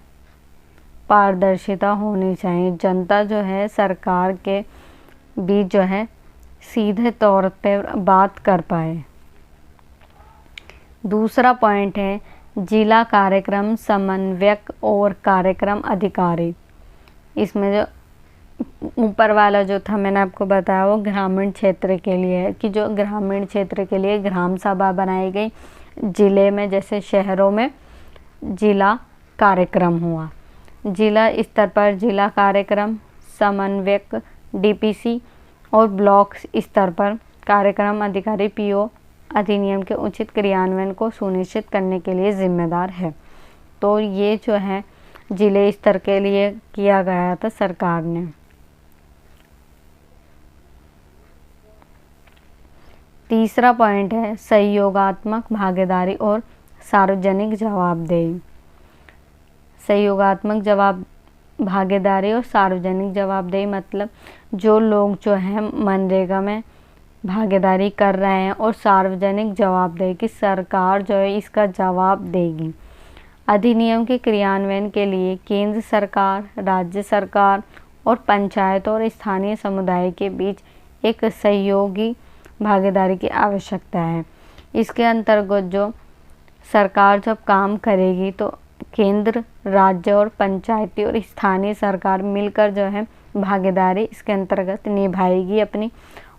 पारदर्शिता होनी चाहिए। जनता जो है सरकार के बीच जो है सीधे तौर पर बात कर पाए। दूसरा पॉइंट है जिला कार्यक्रम समन्वयक और कार्यक्रम अधिकारी। इसमें जो ऊपर वाला जो था मैंने आपको बताया वो ग्रामीण क्षेत्र के लिए है कि जो ग्रामीण क्षेत्र के लिए ग्राम सभा बनाई गई। जिले में जैसे शहरों में जिला कार्यक्रम हुआ, जिला स्तर पर जिला कार्यक्रम समन्वयक डीपीसी और ब्लॉक स्तर पर कार्यक्रम अधिकारी पीओ अधिनियम के उचित क्रियान्वयन को सुनिश्चित करने के लिए जिम्मेदार है। तो ये जो है जिले स्तर के लिए किया गया था सरकार ने। तीसरा पॉइंट है सहयोगात्मक भागीदारी और सार्वजनिक जवाबदेही। सहयोगात्मक भागीदारी और सार्वजनिक जवाबदेही मतलब जो लोग जो हैं मनरेगा में भागीदारी कर रहे हैं और सार्वजनिक जवाबदेही की सरकार जो है इसका जवाब देगी। अधिनियम के क्रियान्वयन के लिए केंद्र सरकार, राज्य सरकार और पंचायत और स्थानीय समुदाय के बीच एक सहयोगी भागीदारी की आवश्यकता है। इसके अंतर्गत जो सरकार जब काम करेगी तो केंद्र, राज्य और पंचायती और स्थानीय सरकार मिलकर जो है भागीदारी इसके अंतर्गत निभाएगी अपनी।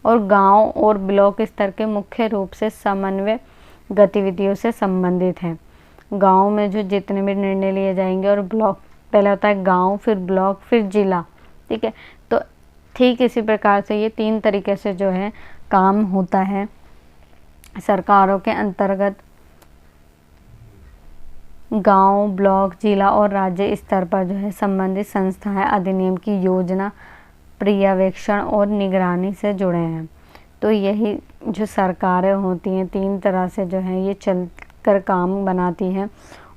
और गांव और ब्लॉक स्तर के मुख्य रूप से समन्वय गतिविधियों से संबंधित हैं। गांव में जो जितने भी निर्णय लिए जाएंगे और ब्लॉक, पहले होता है गांव, फिर ब्लॉक, फिर जिला, ठीक है। तो ठीक इसी प्रकार से ये 3 तरीके से जो है काम होता है सरकारों के अंतर्गत। गांव, ब्लॉक, जिला और राज्य स्तर पर जो है संबंधित संस्थाएं अधिनियम की योजना, पर्यवेक्षण और निगरानी से जुड़े हैं। तो यही जो सरकारें होती हैं 3 तरह से जो है ये चल कर काम बनाती हैं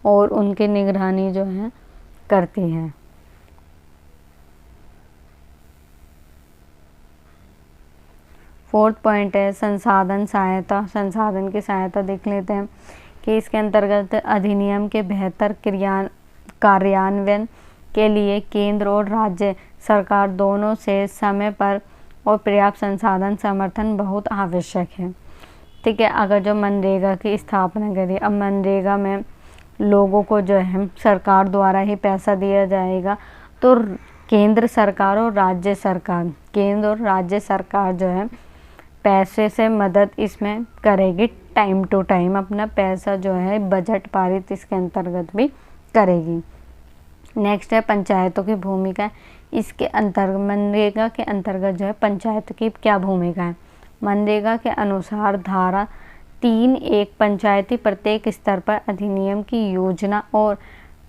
और उनकी निगरानी जो है करती हैं। फोर्थ पॉइंट है संसाधन सहायता। संसाधन की सहायता देख लेते हैं कि इसके अंतर्गत अधिनियम के बेहतर कार्यान्वयन के लिए केंद्र और राज्य सरकार दोनों से समय पर और पर्याप्त संसाधन समर्थन बहुत आवश्यक है, ठीक है। अगर जो मनरेगा की स्थापना करी, अब मनरेगा में लोगों को जो है सरकार द्वारा ही पैसा दिया जाएगा, तो केंद्र सरकार और राज्य सरकार जो है पैसे से मदद इसमें करेगी, टाइम टू टाइम अपना पैसा जो है बजट पारित इसके अंतर्गत भी करेगी। नेक्स्ट है पंचायतों की भूमिका। इसके अंतर्गत मनरेगा के अंतर्गत जो है पंचायत की क्या भूमिका है। मनरेगा के अनुसार धारा 3(1) पंचायती प्रत्येक स्तर पर अधिनियम की योजना और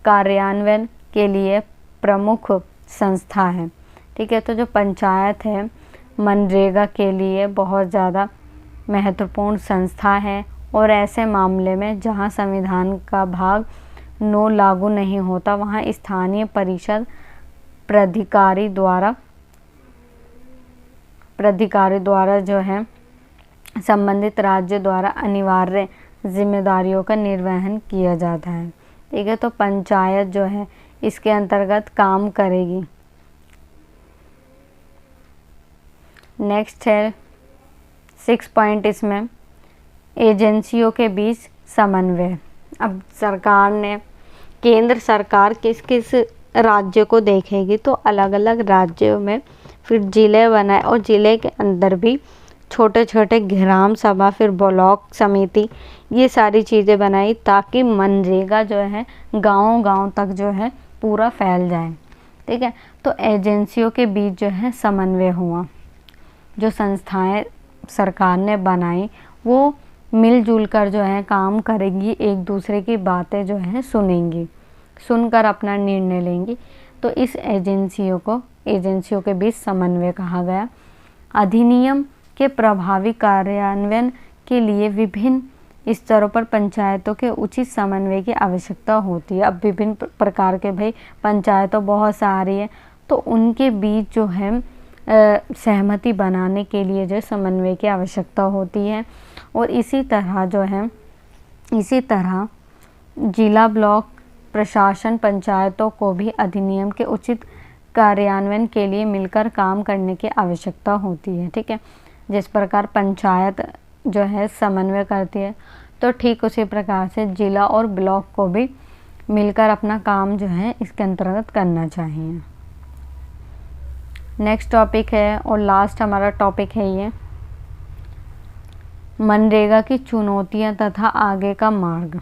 कार्यान्वयन के लिए प्रमुख संस्था है, ठीक है। तो जो पंचायत है मनरेगा के लिए बहुत ज़्यादा महत्वपूर्ण संस्था है और ऐसे मामले में जहां संविधान का भाग 9 लागू नहीं होता वहां स्थानीय परिषद प्राधिकारी द्वारा जो है संबंधित राज्य द्वारा अनिवार्य जिम्मेदारियों का निर्वहन किया जाता है। ठीक है, तो पंचायत जो है इसके अंतर्गत काम करेगी। नेक्स्ट है 6 पॉइंट, इसमें एजेंसियों के बीच समन्वय। अब सरकार ने, केंद्र सरकार किस किस राज्य को देखेगी, तो अलग अलग राज्यों में फिर जिले बनाए और जिले के अंदर भी छोटे छोटे ग्राम सभा, फिर ब्लॉक समिति, ये सारी चीज़ें बनाई ताकि मनरेगा जो है गांव गांव तक जो है पूरा फैल जाए। ठीक है, तो एजेंसियों के बीच जो है समन्वय हुआ। जो संस्थाएं सरकार ने बनाई वो मिलजुल कर जो है काम करेंगी, एक दूसरे की बातें जो है सुनेंगी, सुनकर अपना निर्णय लेंगी। तो इस एजेंसियों के बीच समन्वय कहा गया। अधिनियम के प्रभावी कार्यान्वयन के लिए विभिन्न स्तरों पर पंचायतों के उचित समन्वय की आवश्यकता होती है। अब विभिन्न प्रकार के भाई पंचायतों बहुत सारी है, तो उनके बीच जो है सहमति बनाने के लिए जो समन्वय की आवश्यकता होती है। और इसी तरह जिला ब्लॉक प्रशासन पंचायतों को भी अधिनियम के उचित कार्यान्वयन के लिए मिलकर काम करने की आवश्यकता होती है। ठीक है, जिस प्रकार पंचायत जो है समन्वय करती है, तो ठीक उसी प्रकार से जिला और ब्लॉक को भी मिलकर अपना काम जो है इसके अंतर्गत करना चाहिए। नेक्स्ट टॉपिक है और लास्ट हमारा टॉपिक है ये मनरेगा की चुनौतियां तथा आगे का मार्ग।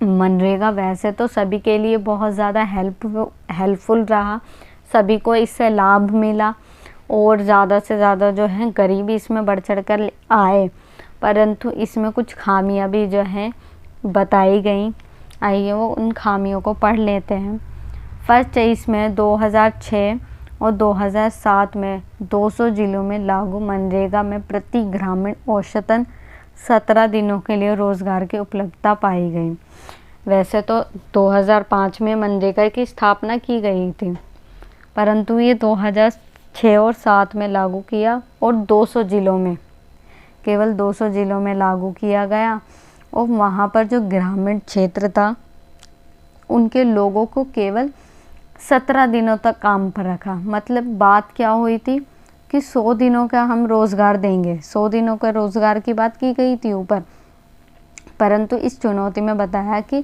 मनरेगा वैसे तो सभी के लिए बहुत ज़्यादा हेल्पफुल रहा, सभी को इससे लाभ मिला और ज़्यादा से ज़्यादा जो है गरीबी इसमें बढ़ चढ़ कर आए, परंतु इसमें कुछ खामियां भी जो हैं बताई गई। आइए वो उन खामियों को पढ़ लेते हैं। फर्स्ट इसमें 2006 और 2007 में 200 जिलों में लागू मनरेगा में प्रति ग्रामीण औसतन 17 दिनों के लिए रोजगार की उपलब्धता पाई गई। वैसे तो 2005 में मनरेगा की स्थापना की गई थी, परंतु ये 2006 और 7 में लागू किया और 200 जिलों में, केवल 200 जिलों में लागू किया गया। और वहाँ पर जो ग्रामीण क्षेत्र था उनके लोगों को केवल 17 दिनों तक काम पर रखा। मतलब बात क्या हुई थी कि 100 दिनों का हम रोज़गार देंगे, 100 दिनों का रोज़गार की बात की गई थी ऊपर, परंतु इस चुनौती में बताया कि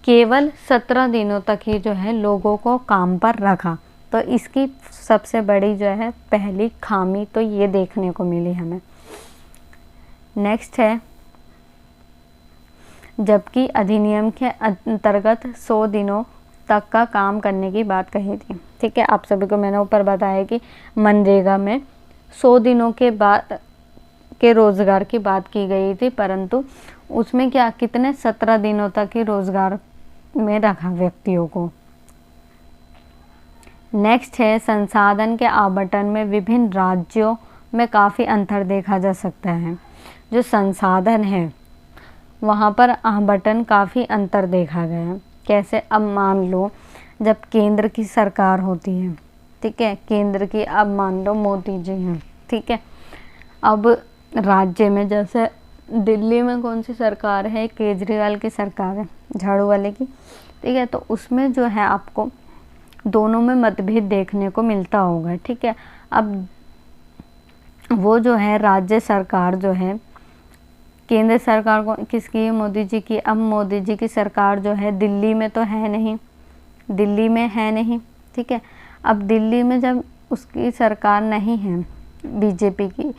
केवल 17 दिनों तक ही जो है लोगों को काम पर रखा। तो इसकी सबसे बड़ी जो है पहली खामी तो ये देखने को मिली हमें। नेक्स्ट है, जबकि अधिनियम के अंतर्गत 100 दिनों तक का काम करने की बात कही थी। ठीक है, आप सभी को मैंने ऊपर बताया कि मनरेगा में 100 दिनों के बाद के रोज़गार की बात की गई थी, परंतु उसमें क्या कितने 17 दिनों तक ही रोज़गार में रखा व्यक्तियों को। नेक्स्ट है, संसाधन के आवंटन में विभिन्न राज्यों में काफ़ी अंतर देखा जा सकता है। जो संसाधन है वहाँ पर आवंटन काफ़ी अंतर देखा गया। कैसे, अब मान लो जब केंद्र की सरकार होती है, ठीक है, केंद्र की, अब मान लो मोदी जी हैं, ठीक है, अब राज्य में जैसे दिल्ली में कौन सी सरकार है, केजरीवाल की सरकार है, झाड़ू वाले की, ठीक है, तो उसमें जो है आपको दोनों में मतभेद देखने को मिलता होगा। ठीक है, अब वो जो है राज्य सरकार जो है, केंद्र सरकार को किसकी है, मोदी जी की। अब मोदी जी की सरकार जो है दिल्ली में तो है नहीं, दिल्ली में है नहीं, ठीक है, अब दिल्ली में जब उसकी सरकार नहीं है बीजेपी की,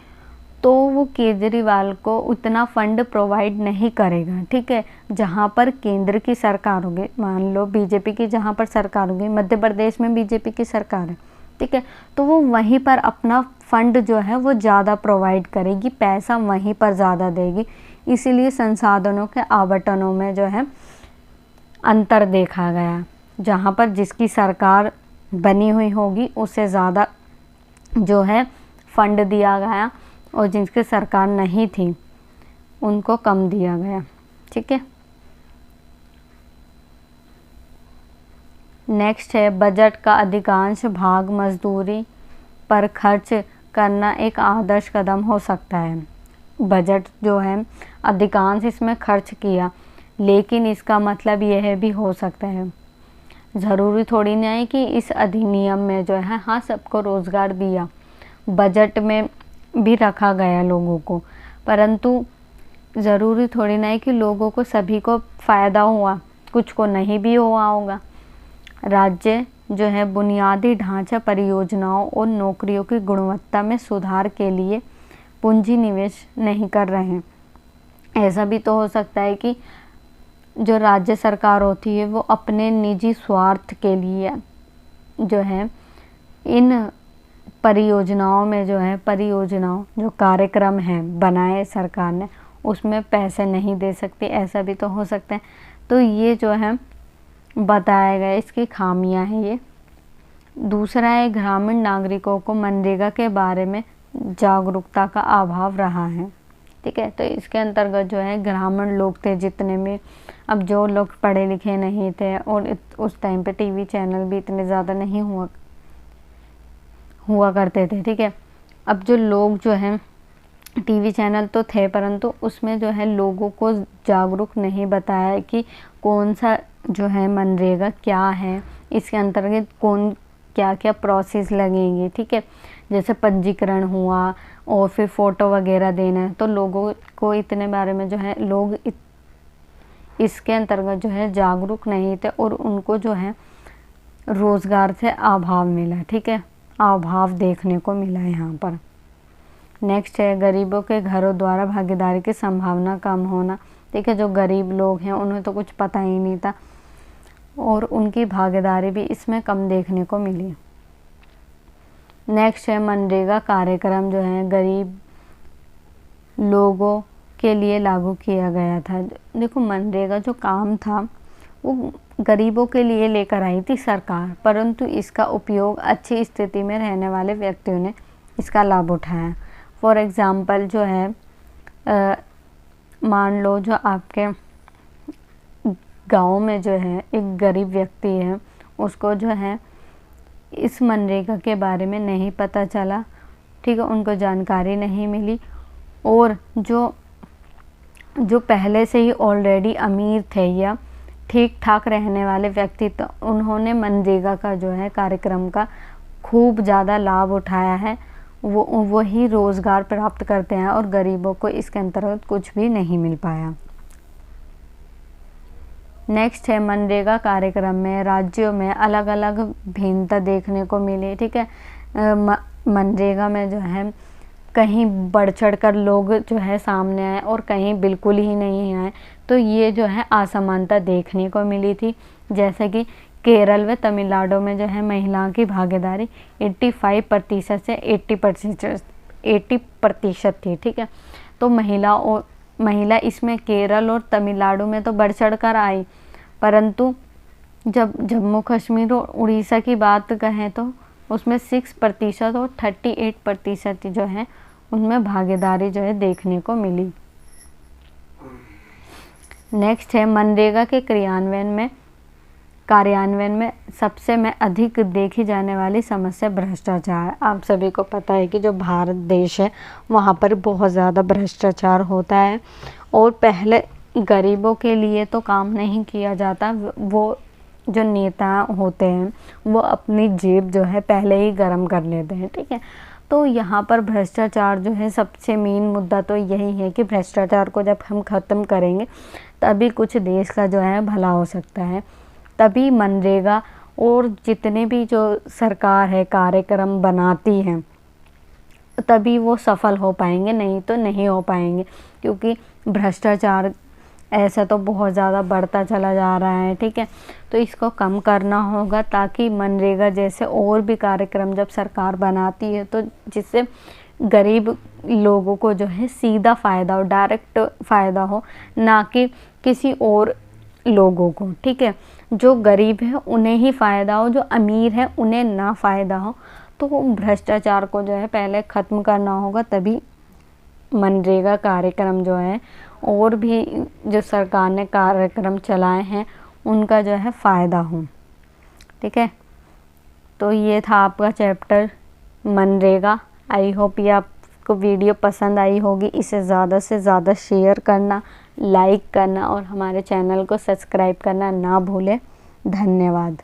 तो वो केजरीवाल को उतना फंड प्रोवाइड नहीं करेगा। ठीक है, जहाँ पर केंद्र की सरकार होगी, मान लो बीजेपी की जहाँ पर सरकार होगी, मध्य प्रदेश में बीजेपी की सरकार है, ठीक है, तो वो वहीं पर अपना फंड जो है वो ज़्यादा प्रोवाइड करेगी, पैसा वहीं पर ज़्यादा देगी। इसीलिए संसाधनों के आवंटनों में जो है अंतर देखा गया। जहाँ पर जिसकी सरकार बनी हुई होगी उससे ज़्यादा जो है फंड दिया गया और जिनकी सरकार नहीं थी उनको कम दिया गया। ठीक है, नेक्स्ट है बजट का अधिकांश भाग मजदूरी पर खर्च करना एक आदर्श कदम हो सकता है। बजट जो है अधिकांश इसमें खर्च किया, लेकिन इसका मतलब यह भी हो सकता है, ज़रूरी थोड़ी नहीं है कि इस अधिनियम में जो है हाँ सबको रोज़गार दिया, बजट में भी रखा गया लोगों को, परंतु ज़रूरी थोड़ी ना है कि लोगों को सभी को फ़ायदा हुआ, कुछ को नहीं भी हुआ होगा। राज्य जो है बुनियादी ढांचा परियोजनाओं और नौकरियों की गुणवत्ता में सुधार के लिए पूंजी निवेश नहीं कर रहे हैं। ऐसा भी तो हो सकता है कि जो राज्य सरकार होती है वो अपने निजी स्वार्थ के लिए जो है इन परियोजनाओं में जो है जो कार्यक्रम हैं बनाए सरकार ने उसमें पैसे नहीं दे सकती, ऐसा भी तो हो सकता है। तो ये जो है बताया गया, इसकी खामियां हैं ये। दूसरा है ग्रामीण नागरिकों को मनरेगा के बारे में जागरूकता का अभाव रहा है। ठीक है, तो इसके अंतर्गत जो है ग्रामीण लोग थे जितने में, अब जो लोग पढ़े लिखे नहीं थे और उस टाइम पे टीवी चैनल भी इतने ज़्यादा नहीं हुआ करते थे। ठीक है, अब जो लोग जो हैं टीवी चैनल तो थे परंतु उसमें जो है लोगों को जागरूक नहीं बताया कि कौन सा जो है मनरेगा क्या है, इसके अंतर्गत कौन क्या क्या प्रोसेस लगेंगे। ठीक है, जैसे पंजीकरण हुआ और फिर फ़ोटो वगैरह देना है, तो लोगों को इतने बारे में जो है लोग इसके अंतर्गत जो है जागरूक नहीं थे और उनको जो है रोज़गार से अभाव मिला। ठीक है, अभाव देखने को मिला यहाँ पर। नेक्स्ट है गरीबों के घरों द्वारा भागीदारी की संभावना कम होना। ठीक है, जो गरीब लोग हैं उन्हें तो कुछ पता ही नहीं था और उनकी भागीदारी भी इसमें कम देखने को मिली। नेक्स्ट है मनरेगा कार्यक्रम जो है गरीब लोगों के लिए लागू किया गया था। देखो मनरेगा जो काम था वो गरीबों के लिए लेकर आई थी सरकार, परंतु इसका उपयोग अच्छी स्थिति में रहने वाले व्यक्तियों ने इसका लाभ उठाया। फॉर एग्ज़ाम्पल जो है मान लो जो आपके गांव में जो है एक गरीब व्यक्ति है, उसको जो है इस मनरेगा के बारे में नहीं पता चला। ठीक है, उनको जानकारी नहीं मिली और जो पहले से ही ऑलरेडी अमीर थे या ठीक ठाक रहने वाले व्यक्ति, तो उन्होंने मनरेगा का जो है कार्यक्रम का खूब ज़्यादा लाभ उठाया है, वही रोज़गार प्राप्त करते हैं और गरीबों को इसके अंतर्गत कुछ भी नहीं मिल पाया। नेक्स्ट है मनरेगा कार्यक्रम में राज्यों में अलग अलग भिन्नता देखने को मिली। ठीक है, मनरेगा में जो है कहीं बढ़ चढ़ कर लोग जो है सामने आए और कहीं बिल्कुल ही नहीं आए, तो ये जो है असमानता देखने को मिली थी। जैसे कि केरल व तमिलनाडु में जो है महिलाओं की भागीदारी 85% से 80% थी। ठीक है, तो महिला इसमें केरल और तमिलनाडु में तो बढ़ चढ़ कर आई, परंतु जब जम्मू कश्मीर और उड़ीसा की बात कहें तो उसमें 6% और 38% जो है उनमें भागीदारी जो है देखने को मिली। नेक्स्ट है मनरेगा के कार्यान्वयन में सबसे अधिक देखी जाने वाली समस्या भ्रष्टाचार। आप सभी को पता है कि जो भारत देश है वहाँ पर बहुत ज़्यादा भ्रष्टाचार होता है और पहले गरीबों के लिए तो काम नहीं किया जाता, वो जो नेता होते हैं वो अपनी जेब जो है पहले ही गर्म कर लेते हैं। ठीक है, तो यहाँ पर भ्रष्टाचार जो है सबसे मेन मुद्दा तो यही है कि भ्रष्टाचार को जब हम ख़त्म करेंगे तभी कुछ देश का जो है भला हो सकता है, तभी मनरेगा और जितने भी जो सरकार है कार्यक्रम बनाती हैं तभी वो सफल हो पाएंगे, नहीं तो नहीं हो पाएंगे, क्योंकि भ्रष्टाचार ऐसा तो बहुत ज़्यादा बढ़ता चला जा रहा है। ठीक है, तो इसको कम करना होगा ताकि मनरेगा जैसे और भी कार्यक्रम जब सरकार बनाती है तो जिससे गरीब लोगों को जो है सीधा फ़ायदा हो, डायरेक्ट फ़ायदा हो, ना कि किसी और लोगों को। ठीक है, जो गरीब है उन्हें ही फ़ायदा हो, जो अमीर है उन्हें ना फ़ायदा हो। तो भ्रष्टाचार को जो है पहले ख़त्म करना होगा, तभी मनरेगा कार्यक्रम जो है और भी जो सरकार ने कार्यक्रम चलाए हैं उनका जो है फ़ायदा हो। ठीक है। तो ये था आपका चैप्टर मनरेगा। आई होप ये आपको वीडियो पसंद आई होगी। इसे ज़्यादा से ज़्यादा शेयर करना, लाइक करना और हमारे चैनल को सब्सक्राइब करना ना भूलें। धन्यवाद।